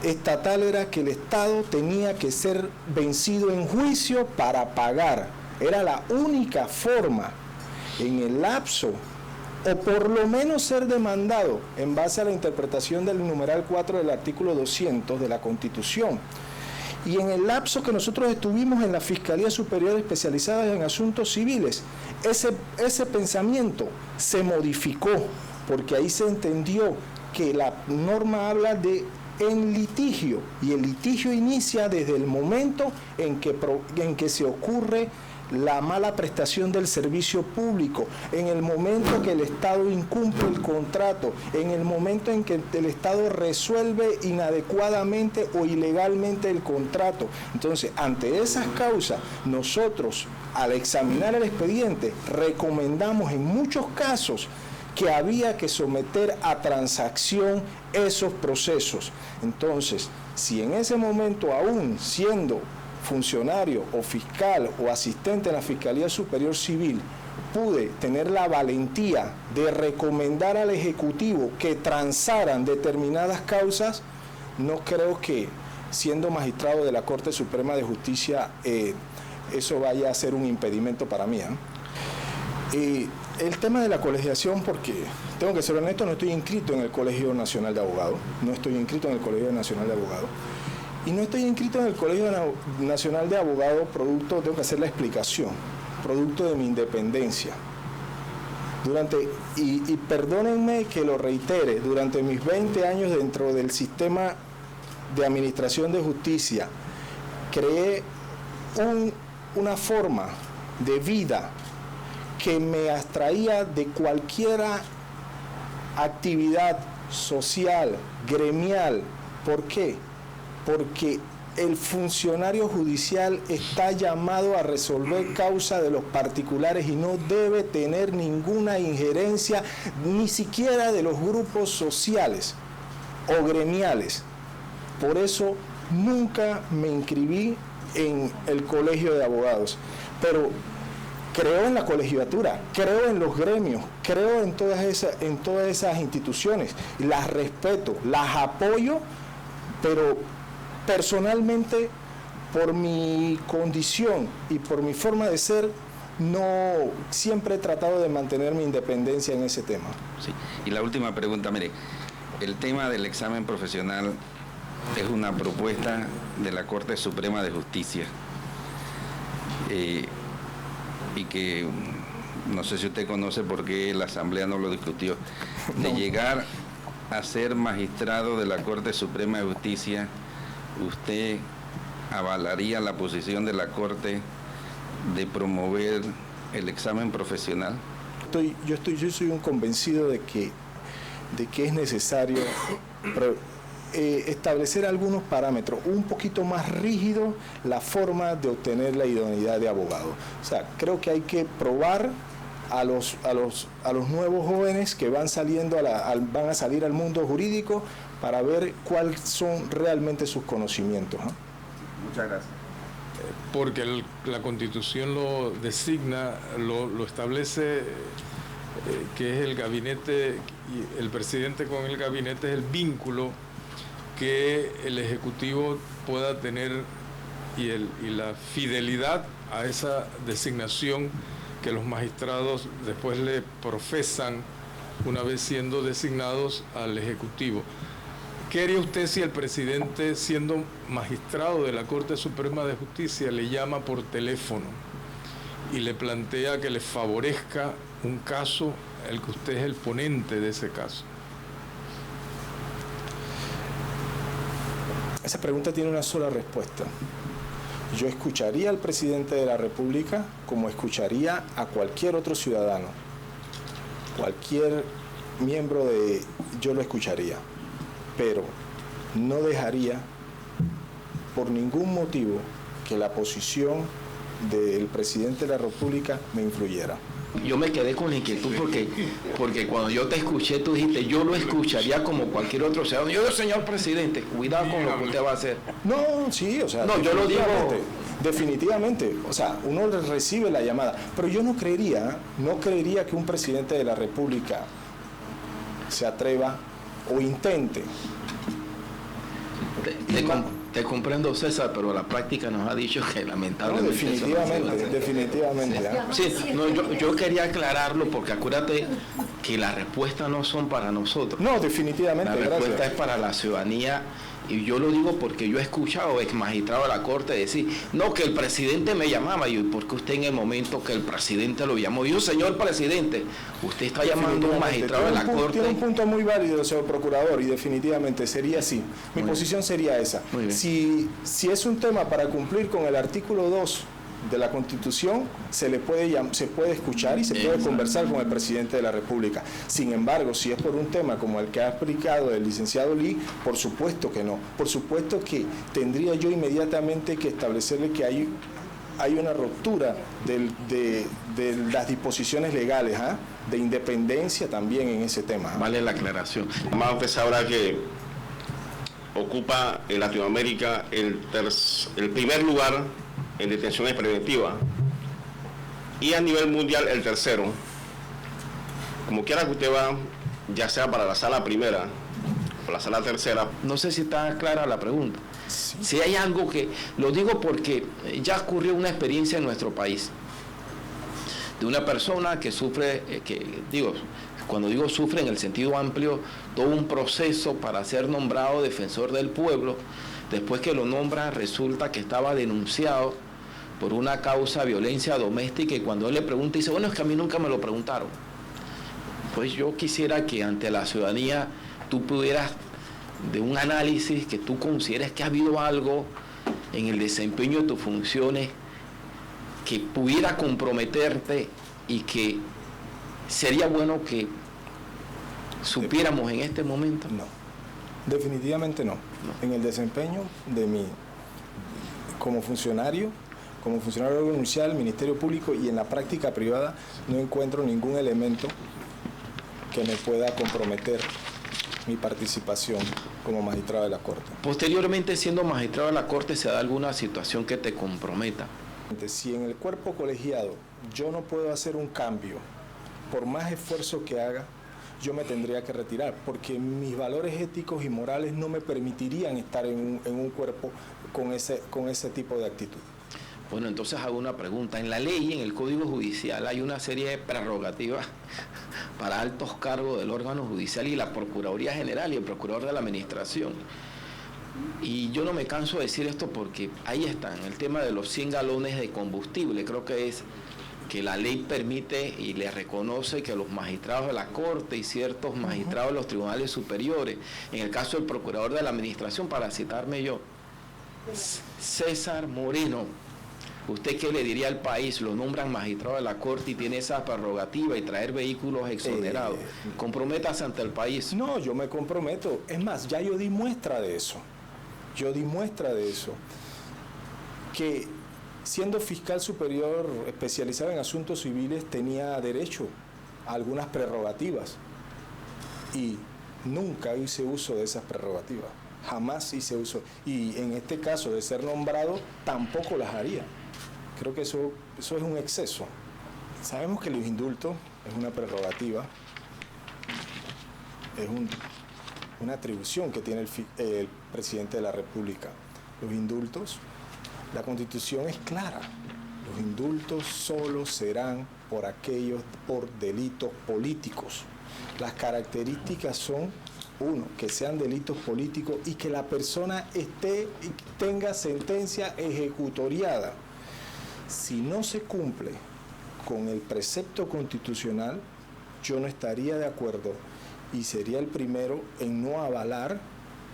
estatal era que el Estado tenía que ser vencido en juicio para pagar. Era la única forma en el lapso, o por lo menos ser demandado en base a la interpretación del numeral 4 del artículo 200 de la Constitución. Y en el lapso que nosotros estuvimos en la Fiscalía Superior Especializada en Asuntos Civiles, ese pensamiento se modificó, porque ahí se entendió que la norma habla de en litigio, y el litigio inicia desde el momento en que se ocurre la mala prestación del servicio público, en el momento que el Estado incumple el contrato, en el momento en que el Estado resuelve inadecuadamente o ilegalmente el contrato. Entonces, ante esas causas, nosotros, al examinar el expediente, recomendamos en muchos casos que había que someter a transacción esos procesos. Entonces, si en ese momento, aún siendo funcionario o fiscal o asistente en la Fiscalía Superior Civil, pude tener la valentía de recomendar al Ejecutivo que transaran determinadas causas, no creo que siendo magistrado de la Corte Suprema de Justicia eso vaya a ser un impedimento para mí. El tema de la colegiación, porque tengo que ser honesto, no estoy inscrito en el Colegio Nacional de Abogados, y no estoy inscrito en el Colegio Nacional de Abogados tengo que hacer la explicación, producto de mi independencia. Y perdónenme que lo reitere, durante mis 20 años dentro del sistema de administración de justicia, creé una forma de vida que me abstraía de cualquier actividad social, gremial. ¿Por qué? Porque el funcionario judicial está llamado a resolver causa de los particulares y no debe tener ninguna injerencia, ni siquiera de los grupos sociales o gremiales. Por eso nunca me inscribí en el Colegio de Abogados. Pero creo en la colegiatura, creo en los gremios, creo en todas esas instituciones, las respeto, las apoyo, pero personalmente, por mi condición y por mi forma de ser, no siempre he tratado de mantener mi independencia en ese tema. Sí. Y la última pregunta, mire, el tema del examen profesional es una propuesta de la Corte Suprema de Justicia. Y que no sé si usted conoce por qué la Asamblea no lo discutió, de llegar a ser magistrado de la Corte Suprema de Justicia, ¿usted avalaría la posición de la Corte de promover el examen profesional? Yo soy un convencido de que es necesario establecer algunos parámetros un poquito más rígidos la forma de obtener la idoneidad de abogado. O sea, creo que hay que probar a los nuevos jóvenes que van a salir al mundo jurídico para ver cuáles son realmente sus conocimientos. Muchas gracias. Porque la Constitución lo designa, lo establece, que es el gabinete, y el presidente con el gabinete es el vínculo que el Ejecutivo pueda tener y la fidelidad a esa designación que los magistrados después le profesan una vez siendo designados al Ejecutivo. ¿Qué haría usted si el presidente, siendo magistrado de la Corte Suprema de Justicia, le llama por teléfono y le plantea que le favorezca un caso, el que usted es el ponente de ese caso? Esa pregunta tiene una sola respuesta. Yo escucharía al presidente de la República como escucharía a cualquier otro ciudadano. Cualquier miembro yo lo escucharía. Pero no dejaría por ningún motivo que la posición del presidente de la República me influyera. Yo me quedé con la inquietud porque cuando yo te escuché, tú dijiste, yo lo escucharía como cualquier otro ciudadano. Yo, señor presidente, cuidado con lo que usted va a hacer. No, sí, o sea... No, yo lo digo... Definitivamente, o sea, uno recibe la llamada, pero yo no creería que un presidente de la República se atreva o intente. Te comprendo, César, pero la práctica nos ha dicho que lamentablemente... No, definitivamente. Sí, no, yo quería aclararlo porque acuérdate que las respuestas no son para nosotros. No, definitivamente, la respuesta es para la ciudadanía. Y yo lo digo porque yo he escuchado ex magistrado de la Corte decir, no, que el presidente me llamaba. Y yo, ¿por qué usted en el momento que el presidente lo llamó? Yo, señor presidente, usted está llamando a un magistrado de la Corte. Tiene un punto muy válido, señor procurador, y definitivamente sería así. Mi posición sería esa. Si es un tema para cumplir con el artículo 2 de la Constitución, se puede escuchar y se puede conversar con el presidente de la República. Sin embargo, si es por un tema como el que ha explicado el licenciado Lee, por supuesto que no. Por supuesto que tendría yo inmediatamente que establecerle que hay una ruptura de las disposiciones legales, de independencia también en ese tema. Vale la aclaración. Además, usted sabrá que ocupa en Latinoamérica el primer lugar en detenciones preventivas y a nivel mundial el tercero. Como quiera que usted va, ya sea para la sala primera o la sala tercera. No sé si está clara la pregunta. Sí. Si hay algo que... Lo digo porque ya ocurrió una experiencia en nuestro país de una persona que sufre, cuando digo sufre en el sentido amplio, todo un proceso para ser nombrado defensor del pueblo. Después que lo nombra, resulta que estaba denunciado por una causa de violencia doméstica, y cuando él le pregunta, dice, bueno, es que a mí nunca me lo preguntaron. Pues yo quisiera que ante la ciudadanía tú pudieras, de un análisis, que tú consideres que ha habido algo en el desempeño de tus funciones que pudiera comprometerte y que sería bueno que supiéramos en este momento. No, definitivamente no. En el desempeño de mí como funcionario judicial, Ministerio Público y en la práctica privada, no encuentro ningún elemento que me pueda comprometer mi participación como magistrado de la Corte. Posteriormente, siendo magistrado de la Corte, ¿se da alguna situación que te comprometa? Si en el cuerpo colegiado yo no puedo hacer un cambio, por más esfuerzo que haga, yo me tendría que retirar, porque mis valores éticos y morales no me permitirían estar en un cuerpo con ese tipo de actitud. Bueno, entonces hago una pregunta. En la ley, en el Código Judicial, hay una serie de prerrogativas para altos cargos del órgano judicial y la Procuraduría General y el Procurador de la Administración. Y yo no me canso de decir esto porque ahí están, el tema de los 100 galones de combustible. Creo que es que la ley permite y le reconoce que los magistrados de la Corte y ciertos magistrados de los tribunales superiores, en el caso del Procurador de la Administración, para citarme yo, César Moreno, ¿Usted qué le diría al país? Lo nombran magistrado de la Corte y tiene esa prerrogativa y traer vehículos exonerados. Comprométase ante el país. No, yo me comprometo. Es más, ya yo di muestra de eso. Que siendo fiscal superior especializado en asuntos civiles tenía derecho a algunas prerrogativas. Y nunca hice uso de esas prerrogativas. Jamás hice uso. Y en este caso de ser nombrado, tampoco las haría. Creo que eso es un exceso. Sabemos que los indultos es una prerrogativa, es una atribución que tiene el presidente de la República. Los indultos, la Constitución es clara. Los indultos solo serán por delitos políticos. Las características son, uno, que sean delitos políticos y que la persona tenga sentencia ejecutoriada. Si no se cumple con el precepto constitucional, yo no estaría de acuerdo y sería el primero en no avalar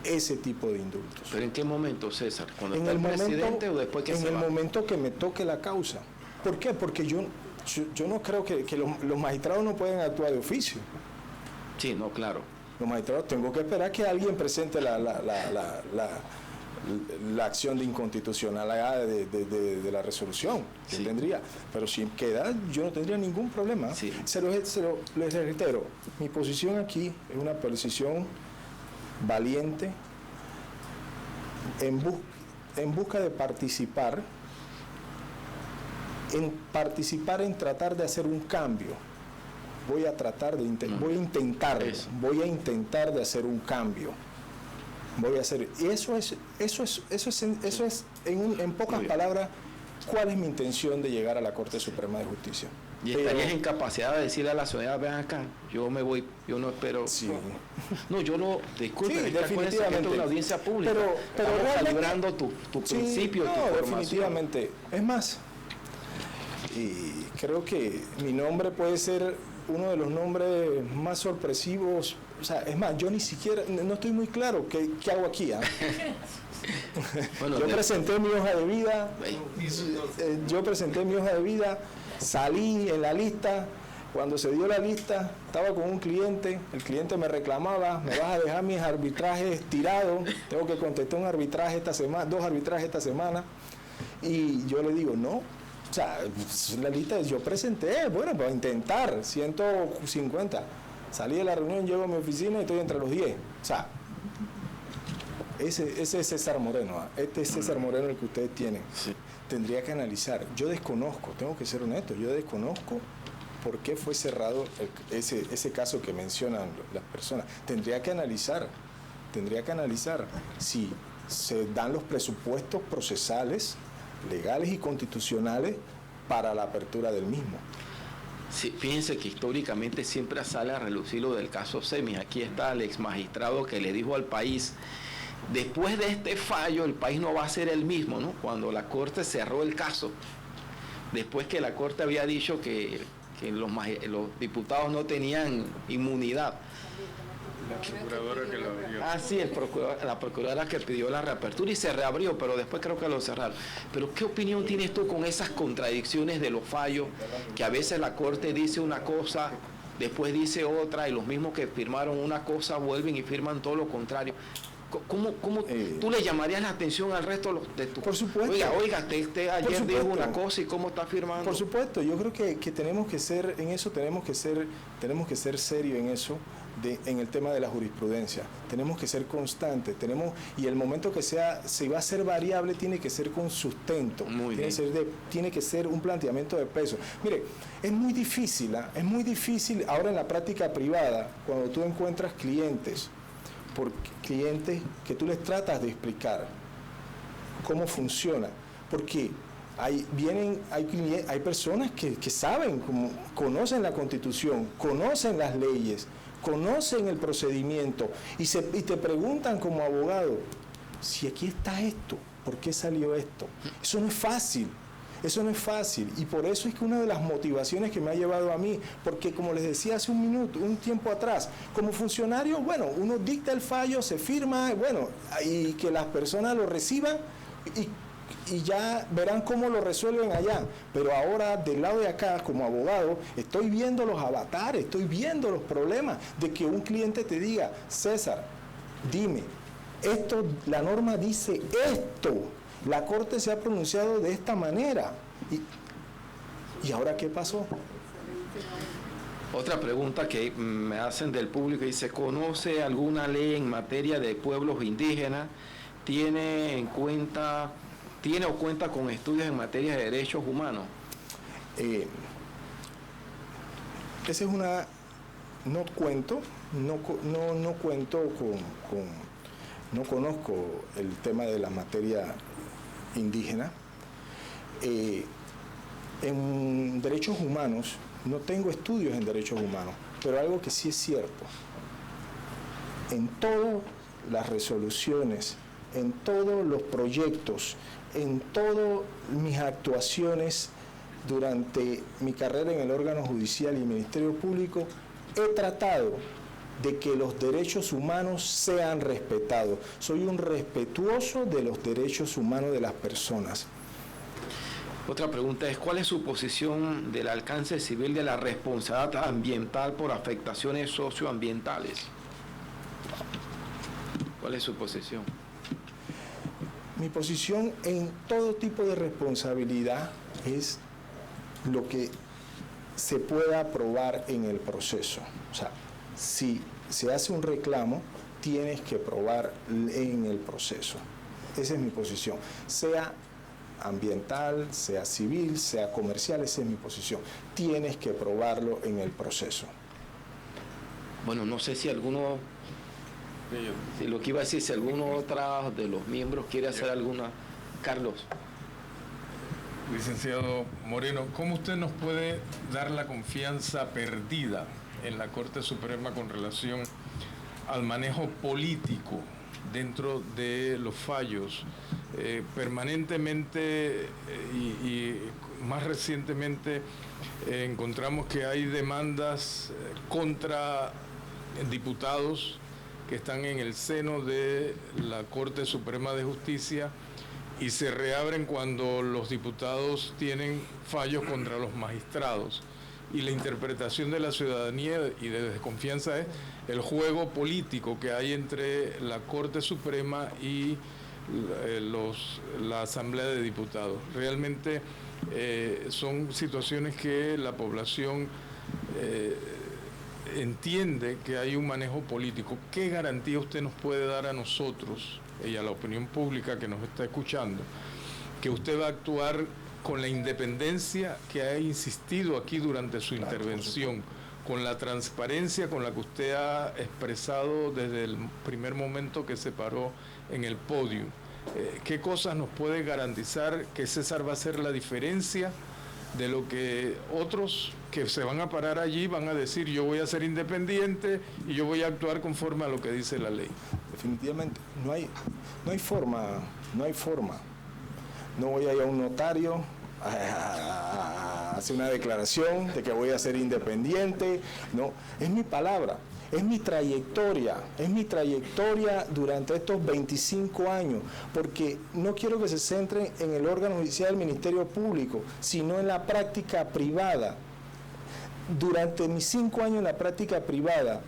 ese tipo de indultos. ¿Pero en qué momento, César? ¿Cuando está el presidente o después que se va? En el momento que me toque la causa. ¿Por qué? Porque yo no creo que los magistrados no pueden actuar de oficio. Sí, no, claro. Los magistrados, tengo que esperar que alguien presente la acción de inconstitucionalidad de la resolución. Sí. Tendría, pero si queda, yo no tendría ningún problema. Sí. Les reitero, mi posición aquí es una posición valiente en busca de participar en tratar de hacer un cambio. Voy a intentar de hacer un cambio. Y eso es en pocas palabras, ¿cuál es mi intención de llegar a la Corte Suprema de Justicia? ¿Y estarías en capacidad de decirle a la sociedad, ven acá, yo me voy, yo no espero? Sí. No, yo no, disculpe, sí, definitivamente. Que esto es una audiencia pública. Pero estamos calibrando tu sí, principio, tu formación. Definitivamente. Es más, y creo que mi nombre puede ser uno de los nombres más sorpresivos. O sea, es más, yo ni siquiera, no estoy muy claro qué hago aquí. Bueno, yo presenté mi hoja de vida, salí en la lista. Cuando se dio la lista, estaba con un cliente, el cliente me reclamaba, me vas a dejar mis arbitrajes tirados, tengo que contestar un arbitraje esta semana, 2 arbitrajes esta semana, y yo le digo, no, o sea, la lista yo presenté, bueno, para intentar, 150, salí de la reunión, llego a mi oficina y estoy entre los 10, o sea, ese es César Moreno, este es César Moreno el que ustedes tienen. Sí. Tendría que analizar, yo desconozco, tengo que ser honesto, yo desconozco por qué fue cerrado ese caso que mencionan las personas. Tendría que analizar si se dan los presupuestos procesales, legales y constitucionales para la apertura del mismo. Sí, fíjense que históricamente siempre sale a relucir lo del caso Semis. Aquí está el ex magistrado que le dijo al país, después de este fallo el país no va a ser el mismo, ¿no? Cuando la Corte cerró el caso, después que la Corte había dicho que los diputados no tenían inmunidad. La procuradora que lo abrió. Ah, sí, la procuradora que pidió la reapertura y se reabrió, pero después creo que lo cerraron. Pero ¿qué opinión tienes tú con esas contradicciones de los fallos? Que a veces la Corte dice una cosa, después dice otra, y los mismos que firmaron una cosa vuelven y firman todo lo contrario. ¿Cómo tú le llamarías la atención al resto de tu... Por supuesto. Oiga, usted ayer dijo una cosa y cómo está firmando. Por supuesto, yo creo que tenemos que ser, en eso tenemos que ser serios en eso, en el tema de la jurisprudencia. Tenemos que ser constantes, y el momento que si va a ser variable, tiene que ser con sustento. Tiene que ser un planteamiento de peso. Mire, es muy difícil ahora en la práctica privada, cuando tú encuentras clientes que tú les tratas de explicar cómo funciona, porque hay personas que saben, conocen la Constitución, conocen las leyes, conocen el procedimiento y te preguntan como abogado, si aquí está esto, ¿por qué salió esto? Eso no es fácil. Y por eso es que una de las motivaciones que me ha llevado a mí, porque como les decía hace un tiempo atrás, como funcionario, bueno, uno dicta el fallo, se firma, bueno, y que las personas lo reciban y y ya verán cómo lo resuelven allá. Pero ahora, del lado de acá, como abogado, estoy viendo los avatares, estoy viendo los problemas de que un cliente te diga, César, dime, esto, la norma dice esto, la Corte se ha pronunciado de esta manera. ¿Y ahora qué pasó? Otra pregunta que me hacen del público dice, ¿conoce alguna ley en materia de pueblos indígenas? ¿Tiene o cuenta con estudios en materia de derechos humanos? Esa es una... No cuento no conozco el tema de la materia indígena. En derechos humanos, no tengo estudios en derechos humanos, pero algo que sí es cierto, en todas las resoluciones, en todos los proyectos, en todas mis actuaciones durante mi carrera en el órgano judicial y el Ministerio Público, he tratado de que los derechos humanos sean respetados. Soy un respetuoso de los derechos humanos de las personas. Otra pregunta es, ¿cuál es su posición del alcance civil de la responsabilidad ambiental por afectaciones socioambientales? ¿Cuál es su posición? Mi posición en todo tipo de responsabilidad es lo que se pueda probar en el proceso. O sea, si se hace un reclamo, tienes que probar en el proceso. Esa es mi posición. Sea ambiental, sea civil, sea comercial, esa es mi posición. Tienes que probarlo en el proceso. Bueno, no sé si alguno, lo que iba a decir, si alguno otro de los miembros quiere hacer alguna. Carlos. Licenciado Moreno, ¿cómo usted nos puede dar la confianza perdida en la Corte Suprema con relación al manejo político dentro de los fallos? Permanentemente y más recientemente encontramos que hay demandas contra diputados que están en el seno de la Corte Suprema de Justicia y se reabren cuando los diputados tienen fallos contra los magistrados. Y la interpretación de la ciudadanía y de desconfianza es el juego político que hay entre la Corte Suprema y la Asamblea de Diputados. Realmente son situaciones que la población entiende que hay un manejo político. ¿Qué garantía usted nos puede dar a nosotros y a la opinión pública que nos está escuchando que usted va a actuar con la independencia que ha insistido aquí durante su intervención, con la transparencia con la que usted ha expresado desde el primer momento que se paró en el podio? ¿Qué cosas nos puede garantizar que César va a hacer la diferencia de lo que otros que se van a parar allí van a decir, yo voy a ser independiente y yo voy a actuar conforme a lo que dice la ley? Definitivamente, no hay forma. No voy a ir a un notario a hacer una declaración de que voy a ser independiente. No, es mi palabra, es mi trayectoria durante estos 25 años, porque no quiero que se centren en el órgano judicial del Ministerio Público, sino en la práctica privada. Durante mis 5 años en la práctica privada,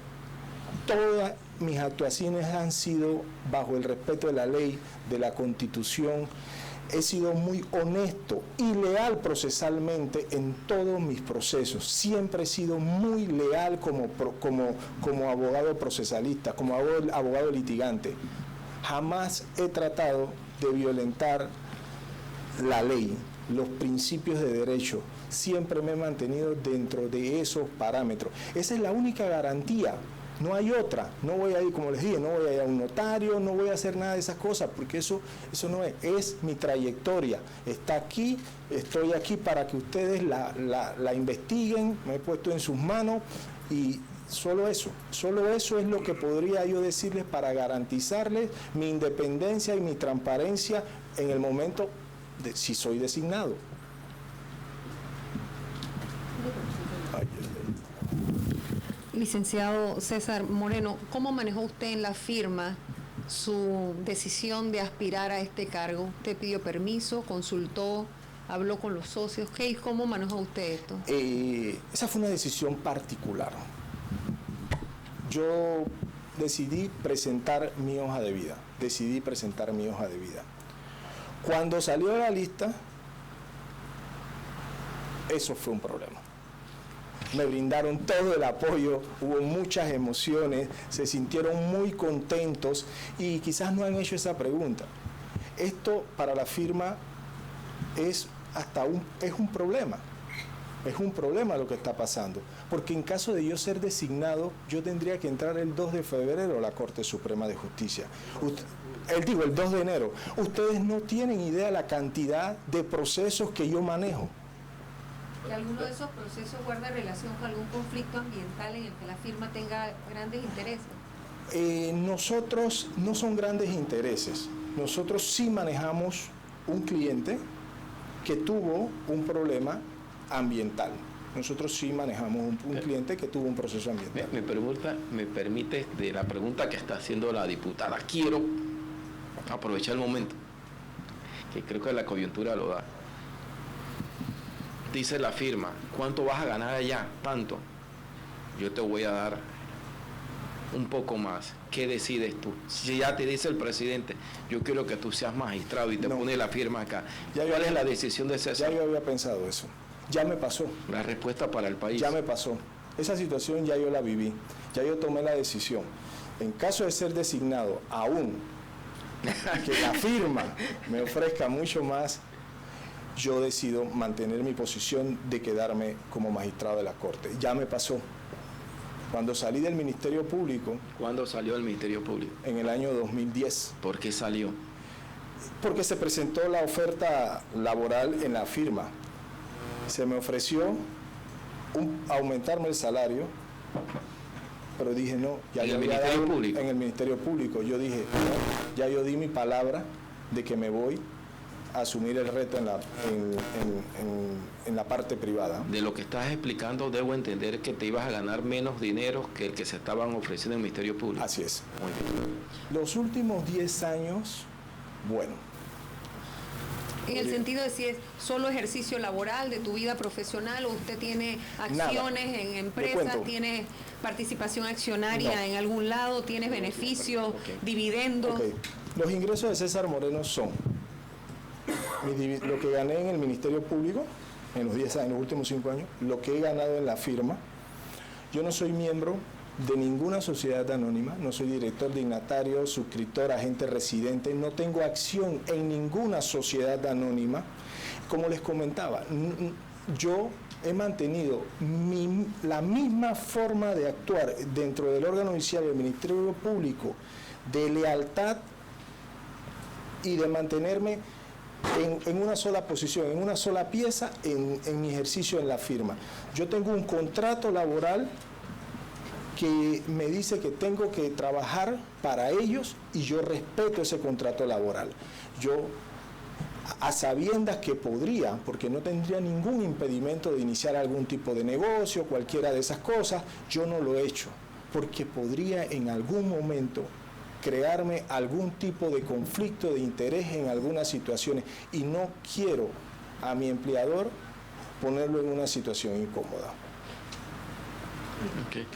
todas mis actuaciones han sido bajo el respeto de la ley, de la Constitución. He sido muy honesto y leal procesalmente en todos mis procesos. Siempre he sido muy leal como abogado procesalista, como abogado litigante. Jamás he tratado de violentar la ley, los principios de derecho. Siempre me he mantenido dentro de esos parámetros. Esa es la única garantía. No hay otra. No voy a ir, como les dije, no voy a ir a un notario, no voy a hacer nada de esas cosas, porque eso no es mi trayectoria. Está aquí, estoy aquí para que ustedes la investiguen, me he puesto en sus manos y solo eso es lo que podría yo decirles para garantizarles mi independencia y mi transparencia en el momento de si soy designado. Licenciado César Moreno, ¿cómo manejó usted en la firma su decisión de aspirar a este cargo? ¿Usted pidió permiso, consultó, habló con los socios? ¿Cómo manejó usted esto? Esa fue una decisión particular. Yo decidí presentar mi hoja de vida. Cuando salió la lista, eso fue un problema. Me brindaron todo el apoyo, hubo muchas emociones, se sintieron muy contentos y quizás no han hecho esa pregunta. Esto para la firma es un problema. Es un problema lo que está pasando, porque en caso de yo ser designado, yo tendría que entrar el 2 de febrero a la Corte Suprema de Justicia. El 2 de enero. Ustedes no tienen idea de la cantidad de procesos que yo manejo. ¿Y alguno de esos procesos guarda relación con algún conflicto ambiental en el que la firma tenga grandes intereses? Nosotros no son grandes intereses. Nosotros sí manejamos un cliente que tuvo un problema ambiental. Nosotros sí manejamos un cliente que tuvo un proceso ambiental. Me permite de la pregunta que está haciendo la diputada. Quiero aprovechar el momento, que creo que la coyuntura lo da. Dice la firma, ¿cuánto vas a ganar allá? Tanto. Yo te voy a dar un poco más. ¿Qué decides tú? Si ya te dice el presidente, yo quiero que tú seas magistrado y te pone la firma acá. ¿Cuál es la decisión de César? Ya yo había pensado eso. Ya me pasó. La respuesta para el país. Ya me pasó. Esa situación ya yo la viví. Ya yo tomé la decisión. En caso de ser designado, aún que la firma me ofrezca mucho más, yo decido mantener mi posición de quedarme como magistrado de la Corte. Ya me pasó. Cuando salí del Ministerio Público... ¿Cuándo salió del Ministerio Público? En el año 2010. ¿Por qué salió? Porque se presentó la oferta laboral en la firma. Se me ofreció aumentarme el salario, pero dije no. Ya ¿En el Ministerio Público? En el Ministerio Público. Yo dije, no, ya yo di mi palabra de que me voy a asumir el reto en la parte privada. De lo que estás explicando, debo entender que te ibas a ganar menos dinero que el que se estaban ofreciendo en el Ministerio Público. Así es. Muy bien. Los últimos 10 años, bueno. En el sentido de si es solo ejercicio laboral de tu vida profesional o usted tiene acciones en empresas, tiene participación accionaria en algún lado, tienes beneficios, dividendos. Los ingresos de César Moreno son lo que gané en el Ministerio Público en los 10 años, en los últimos 5 años, lo que he ganado en la firma. Yo no soy miembro de ninguna sociedad anónima, no soy director, dignatario, suscriptor, agente residente, no tengo acción en ninguna sociedad anónima. Como les comentaba, yo he mantenido la misma forma de actuar dentro del órgano judicial del Ministerio Público, de lealtad y de mantenerme en una sola posición, en una sola pieza en mi ejercicio en la firma. Yo tengo un contrato laboral que me dice que tengo que trabajar para ellos y yo respeto ese contrato laboral. Yo, a sabiendas que podría, porque no tendría ningún impedimento de iniciar algún tipo de negocio, cualquiera de esas cosas, yo no lo he hecho, porque podría en algún momento crearme algún tipo de conflicto de interés en algunas situaciones y no quiero a mi empleador ponerlo en una situación incómoda. Okay.